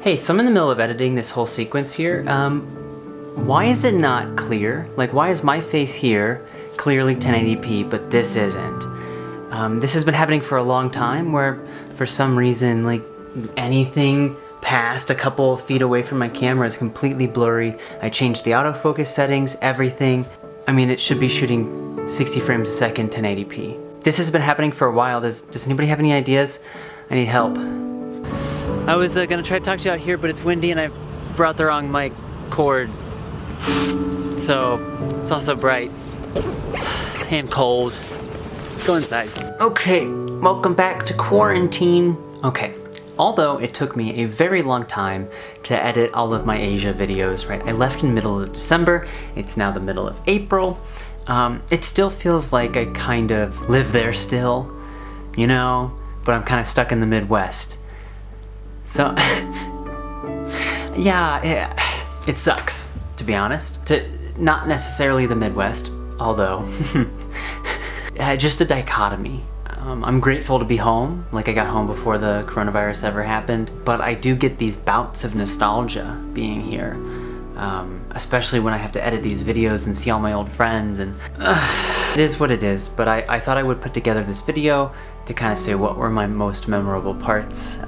Hey, so I'm in the middle of editing this whole sequence here. Why is it not clear? Like, why is my face here clearly 1080p, but this isn't? This has been happening for a long time, where for some reason, like, anything past a couple of feet away from my camera is completely blurry. I changed the autofocus settings, everything. I mean, it should be shooting 60 frames a second, 1080p. This has been happening for a while. Does anybody have any ideas? I need help. I was gonna try to talk to you out here, but it's windy and I brought the wrong mic cord. So, it's also bright and cold. Let's go inside. Okay, welcome back to quarantine. Okay, although it took me a very long time to edit all of my Asia videos, right? I left in the middle of December. It's now the middle of April. It still feels like I kind of live there still, you know, but I'm kind of stuck in the Midwest. So, yeah, it sucks, to be honest. Not necessarily the Midwest, although, just the dichotomy. I'm grateful to be home, like I got home before the coronavirus ever happened, but I do get these bouts of nostalgia being here, especially when I have to edit these videos and see all my old friends, and it is what it is. But I thought I would put together this video to kind of say what were my most memorable parts,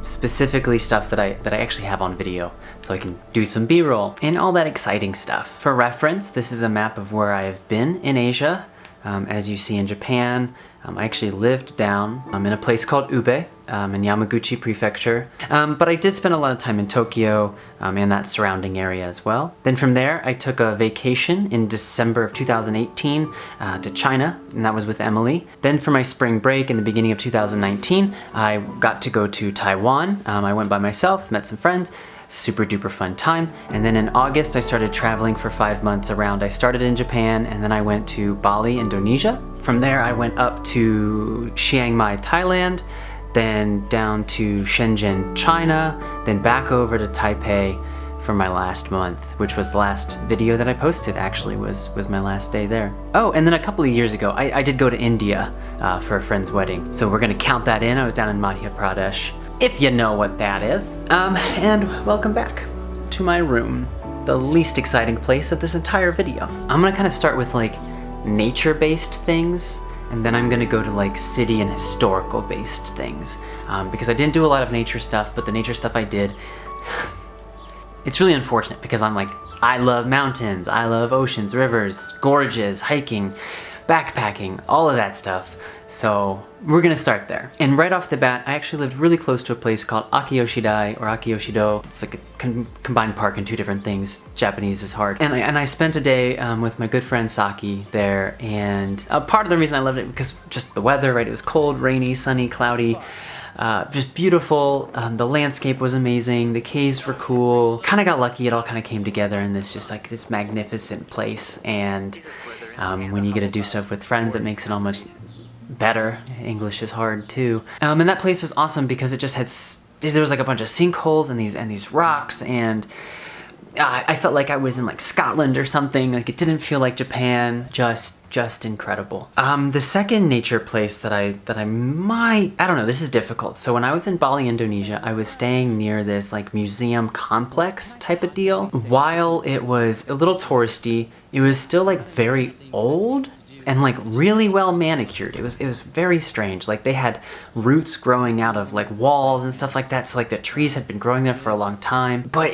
specifically stuff that I actually have on video, so I can do some B-roll and all that exciting stuff. For reference, this is a map of where I have been in Asia. As you see in Japan, I actually lived down in a place called Ube in Yamaguchi Prefecture, but I did spend a lot of time in Tokyo and that surrounding area as well. Then from there, I took a vacation in December of 2018 to China, and that was with Emily. Then for my spring break in the beginning of 2019, I got to go to Taiwan. I went by myself, met some friends. Super duper fun time. And then in August I started traveling for 5 months around. I started in Japan and then I went to Bali, Indonesia. From there I went up to Chiang Mai, Thailand, then down to Shenzhen, China, then back over to Taipei for my last month, which was the last video that I posted actually was my last day there. Oh, and then a couple of years ago I did go to India for a friend's wedding, so we're gonna count that in. I was down in Madhya Pradesh, if you know what that is. And welcome back to my room, the least exciting place of this entire video. I'm gonna kind of start with like nature-based things, and then I'm gonna go to like city and historical-based things, because I didn't do a lot of nature stuff, but the nature stuff I did, it's really unfortunate because I love mountains, I love oceans, rivers, gorges, hiking, backpacking, all of that stuff. So we're gonna start there. And right off the bat, I actually lived really close to a place called Akiyoshidai or Akiyoshido. It's like a combined park and two different things. Japanese is hard. And I spent a day with my good friend Saki there, and part of the reason I loved it because just the weather, right? It was cold, rainy, sunny, cloudy. Just beautiful. The landscape was amazing. The caves were cool. Kind of got lucky. It all kind of came together in this just like this magnificent place. And when you get to do stuff with friends, it makes it all much better. English is hard too. And that place was awesome because it just had, there was like a bunch of sinkholes and these rocks, and I felt like I was in like Scotland or something. Like it didn't feel like Japan. Just incredible. The second nature place that I don't know, this is difficult. So when I was in Bali, Indonesia, I was staying near this like museum complex type of deal. While it was a little touristy, it was still like very old and like really well manicured. It was very strange. Like they had roots growing out of like walls and stuff like that. So like the trees had been growing there for a long time. But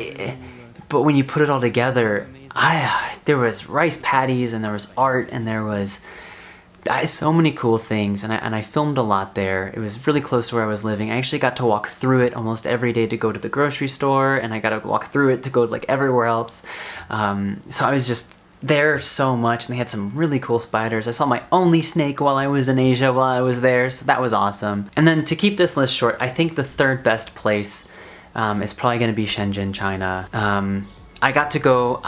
when you put it all together, there was rice paddies and there was art and there was so many cool things, and I filmed a lot there. It was really close to where I was living. I actually got to walk through it almost every day to go to the grocery store, and I got to walk through it to go like everywhere else. So I was just there so much, and they had some really cool spiders. I saw my only snake while I was in Asia while I was there, so that was awesome. And then to keep this list short, I think the third best place is probably going to be Shenzhen, China. I got to go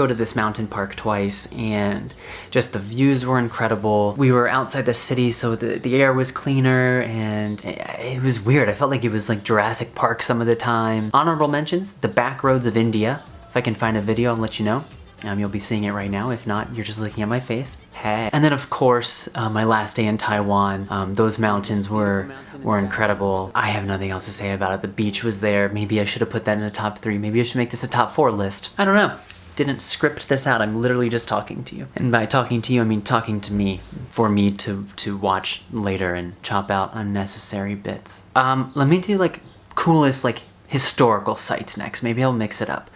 to this mountain park twice, and just the views were incredible. We were outside the city, so the air was cleaner, and it was weird. I felt like it was like Jurassic Park some of the time. Honorable mentions, the back roads of India. If I can find a video, I'll let you know. You'll be seeing it right now. If not, you're just looking at my face. Hey. And then of course, my last day in Taiwan, those mountains were incredible. I have nothing else to say about it. The beach was there. Maybe I should have put that in a top 3. Maybe I should make this a top 4 list. I don't know. Didn't script this out. I'm literally just talking to you. And by talking to you, I mean talking to me for me to watch later and chop out unnecessary bits. Let me do like coolest like historical sites next. Maybe I'll mix it up.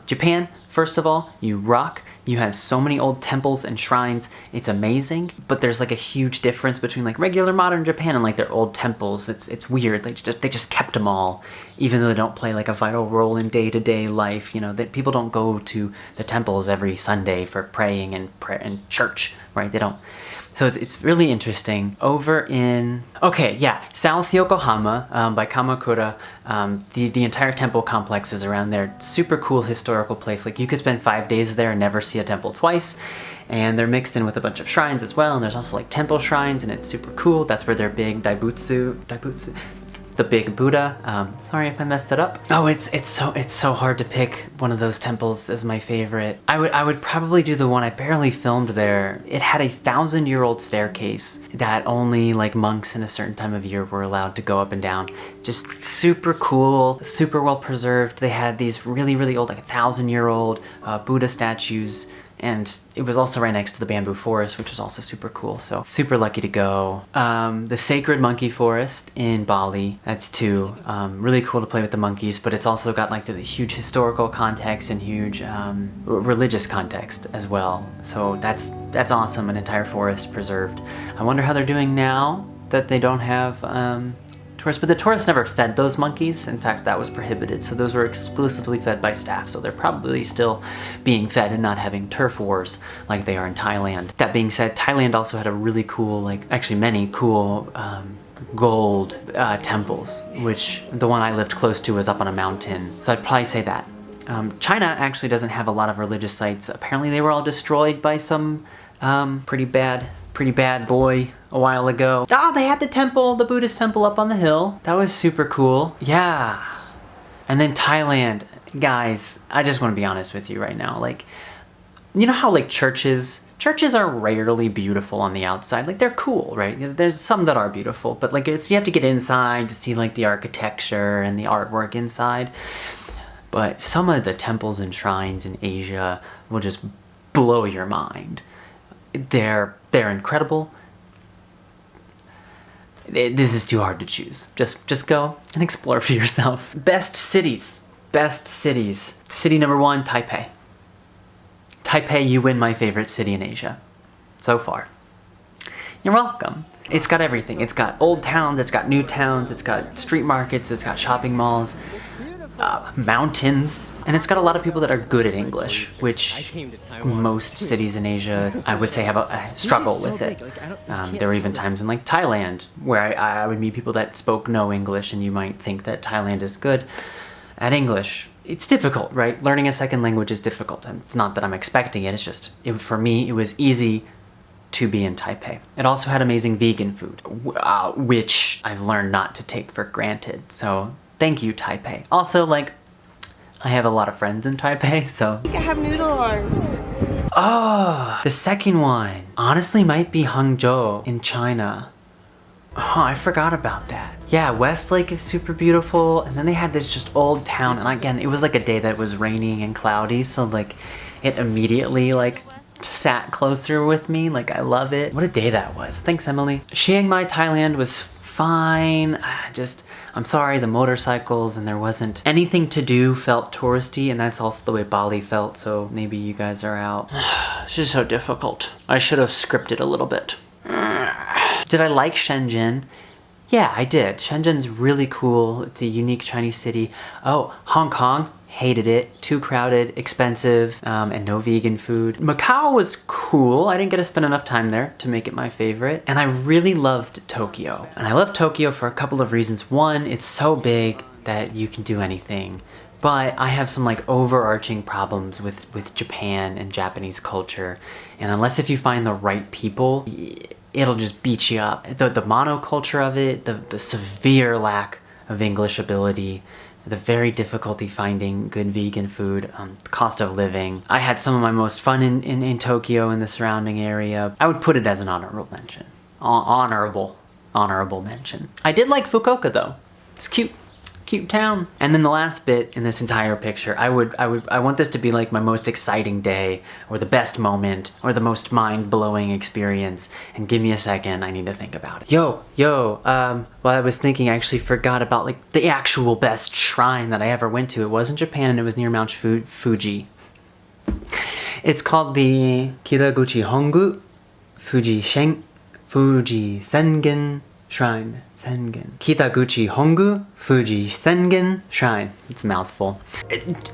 Japan, first of all, you rock. You have so many old temples and shrines. It's amazing, but there's like a huge difference between like regular modern Japan and like their old temples. It's weird. They just kept them all, even though they don't play like a vital role in day-to-day life. You know, that people don't go to the temples every Sunday for praying and church, right? They don't. So it's really interesting. Over in, okay, yeah, South Yokohama by Kamakura, the entire temple complex is around there. Super cool historical place. Like you could spend 5 days there and never see a temple twice. And they're mixed in with a bunch of shrines as well. And there's also like temple shrines and it's super cool. That's where their big daibutsu, the big Buddha. Sorry if I messed it up. Oh, it's so hard to pick one of those temples as my favorite. I would probably do the one I barely filmed there. It had a 1,000-year-old staircase that only like monks in a certain time of year were allowed to go up and down. Just super cool, super well preserved. They had these really old, like 1,000-year-old Buddha statues. And it was also right next to the bamboo forest, which was also super cool. So super lucky to go. The Sacred Monkey Forest in Bali, that's 2. Really cool to play with the monkeys, but it's also got like the huge historical context and huge religious context as well. So that's awesome, an entire forest preserved. I wonder how they're doing now that they don't have tourists, but the tourists never fed those monkeys. In fact, that was prohibited. So those were exclusively fed by staff. So they're probably still being fed and not having turf wars like they are in Thailand. That being said, Thailand also had a really cool, like actually many cool gold temples, which the one I lived close to was up on a mountain. So I'd probably say that. China actually doesn't have a lot of religious sites. Apparently they were all destroyed by some pretty bad boy a while ago. Oh, they had the temple, the Buddhist temple up on the hill. That was super cool. Yeah. And then Thailand. Guys, I just want to be honest with you right now. Like, you know how like churches are rarely beautiful on the outside. Like they're cool, right? There's some that are beautiful, but like you have to get inside to see like the architecture and the artwork inside. But some of the temples and shrines in Asia will just blow your mind. They're incredible. This is too hard to choose. Just go and explore for yourself. Best cities. City number 1, Taipei. Taipei, you win my favorite city in Asia. So far. You're welcome. It's got everything. It's got old towns, it's got new towns, it's got street markets, it's got shopping malls. Mountains, and it's got a lot of people that are good at English, which most cities in Asia, I would say, have a struggle with it. There were even times in like Thailand where I would meet people that spoke no English, and you might think that Thailand is good at English. It's difficult, right? Learning a second language is difficult, and it's not that I'm expecting it. It's just, for me, it was easy to be in Taipei. It also had amazing vegan food, which I've learned not to take for granted. So thank you, Taipei. Also, like, I have a lot of friends in Taipei, so. I have noodle arms. Oh, the second one honestly might be Hangzhou in China. Oh, I forgot about that. Yeah, Westlake is super beautiful, and then they had this just old town, and again, it was like a day that was raining and cloudy, so like, it immediately like sat closer with me. Like, I love it. What a day that was. Thanks, Emily. Chiang Mai, Thailand was fine. I'm sorry, the motorcycles and there wasn't anything to do felt touristy, and that's also the way Bali felt, so maybe you guys are out. This is so difficult. I should have scripted a little bit. Did I like Shenzhen? Yeah, I did. Shenzhen's really cool. It's a unique Chinese city. Oh, Hong Kong. Hated it. Too crowded, expensive, and no vegan food. Macau was cool. I didn't get to spend enough time there to make it my favorite. And I really loved Tokyo. And I love Tokyo for a couple of reasons. One, it's so big that you can do anything. But I have some like overarching problems with Japan and Japanese culture. And unless if you find the right people, it'll just beat you up. The monoculture of it, the severe lack of English ability, the very difficulty finding good vegan food, the cost of living. I had some of my most fun in Tokyo and the surrounding area. I would put it as an honorable mention. Honorable mention. I did like Fukuoka though. It's cute. Cute town. And then the last bit in this entire picture, I want this to be like my most exciting day, or the best moment, or the most mind-blowing experience. And give me a second, I need to think about it. While I was thinking, I actually forgot about like the actual best shrine that I ever went to. It was in Japan and it was near Mount Fuji. It's called the Kitaguchi Hongu Fuji Sengen Shrine. Kitaguchi Hongu Fuji Sengen Shrine. It's a mouthful.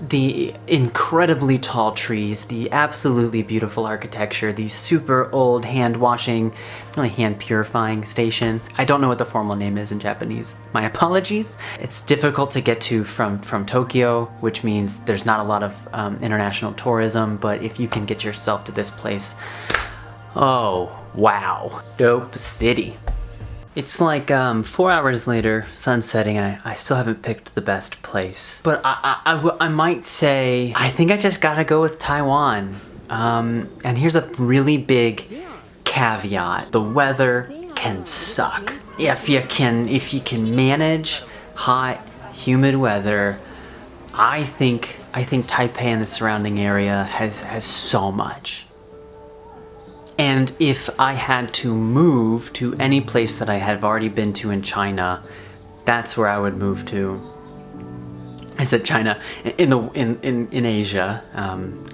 The incredibly tall trees, the absolutely beautiful architecture, the super old hand-washing, really hand-purifying station. I don't know what the formal name is in Japanese. My apologies. It's difficult to get to from Tokyo, which means there's not a lot of international tourism, but if you can get yourself to this place, oh, wow. Dope city. It's like 4 hours later, sun setting, and I still haven't picked the best place. But I might say, I think I just gotta go with Taiwan. And here's a really big caveat. The weather can suck. If you can manage hot, humid weather, I think Taipei and the surrounding area has so much. And if I had to move to any place that I have already been to in China, that's where I would move to. I said China. In Asia,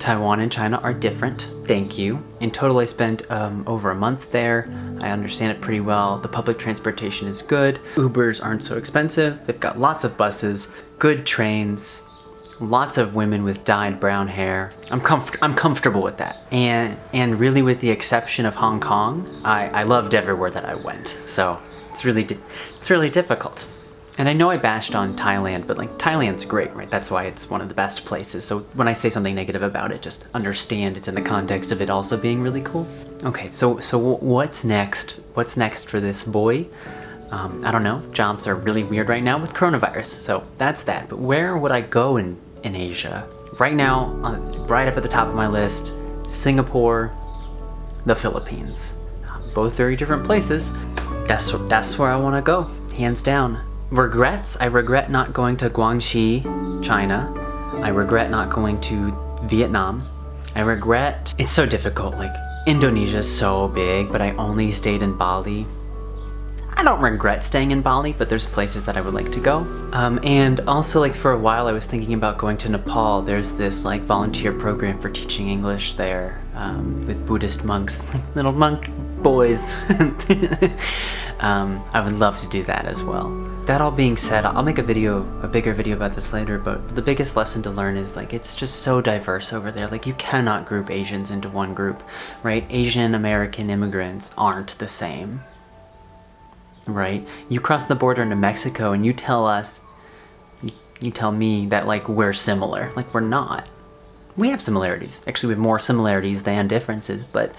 Taiwan and China are different. Thank you. In total, I spent over a month there. I understand it pretty well. The public transportation is good. Ubers aren't so expensive. They've got lots of buses, good trains. Lots of women with dyed brown hair. I'm comfortable with that. And really, with the exception of Hong Kong, I loved everywhere that I went. So it's really difficult. And I know I bashed on Thailand, but like Thailand's great, right? That's why it's one of the best places. So when I say something negative about it, just understand it's in the context of it also being really cool. Okay, so what's next? What's next for this boy? I don't know. Jobs are really weird right now with coronavirus, so that's that. But where would I go in Asia? Right now, right up at the top of my list, Singapore, the Philippines. Both very different places. That's where I want to go, hands down. Regrets? I regret not going to Guangxi, China. I regret not going to Vietnam. I regret... It's so difficult. Like, Indonesia's so big, but I only stayed in Bali. I don't regret staying in Bali, but there's places that I would like to go. And also, like, for a while I was thinking about going to Nepal. There's this like volunteer program for teaching English there with Buddhist monks, like little monk boys. I would love to do that as well. That all being said, I'll make a bigger video about this later, but the biggest lesson to learn is like it's just so diverse over there. Like you cannot group Asians into one group, right? Asian American immigrants aren't the same. Right? You cross the border into Mexico and you tell me that like we're similar. Like we're not. We have similarities. Actually, we have more similarities than differences, but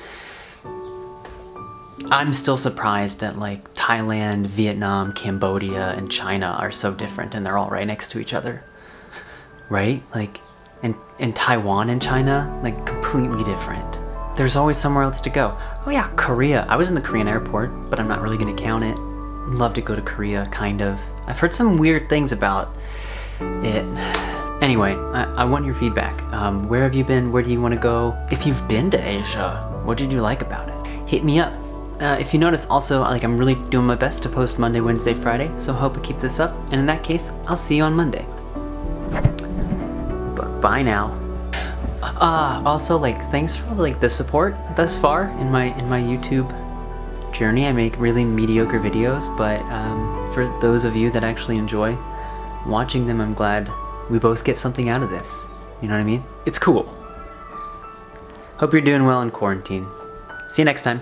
I'm still surprised that like Thailand, Vietnam, Cambodia, and China are so different and they're all right next to each other. Right? Like, and Taiwan and China, like completely different. There's always somewhere else to go. Oh yeah, Korea. I was in the Korean airport, but I'm not really gonna count it. Love to go to Korea, kind of. I've heard some weird things about it. Anyway, I want your feedback. Where have you been? Where do you want to go? If you've been to Asia, what did you like about it? Hit me up. If you notice, also, like I'm really doing my best to post Monday, Wednesday, Friday, so hope to keep this up. And in that case, I'll see you on Monday. But bye now. Also, like, thanks for like the support thus far in my YouTube journey. I make really mediocre videos, but for those of you that actually enjoy watching them, I'm glad we both get something out of this. You know what I mean? It's cool. Hope you're doing well in quarantine. See you next time.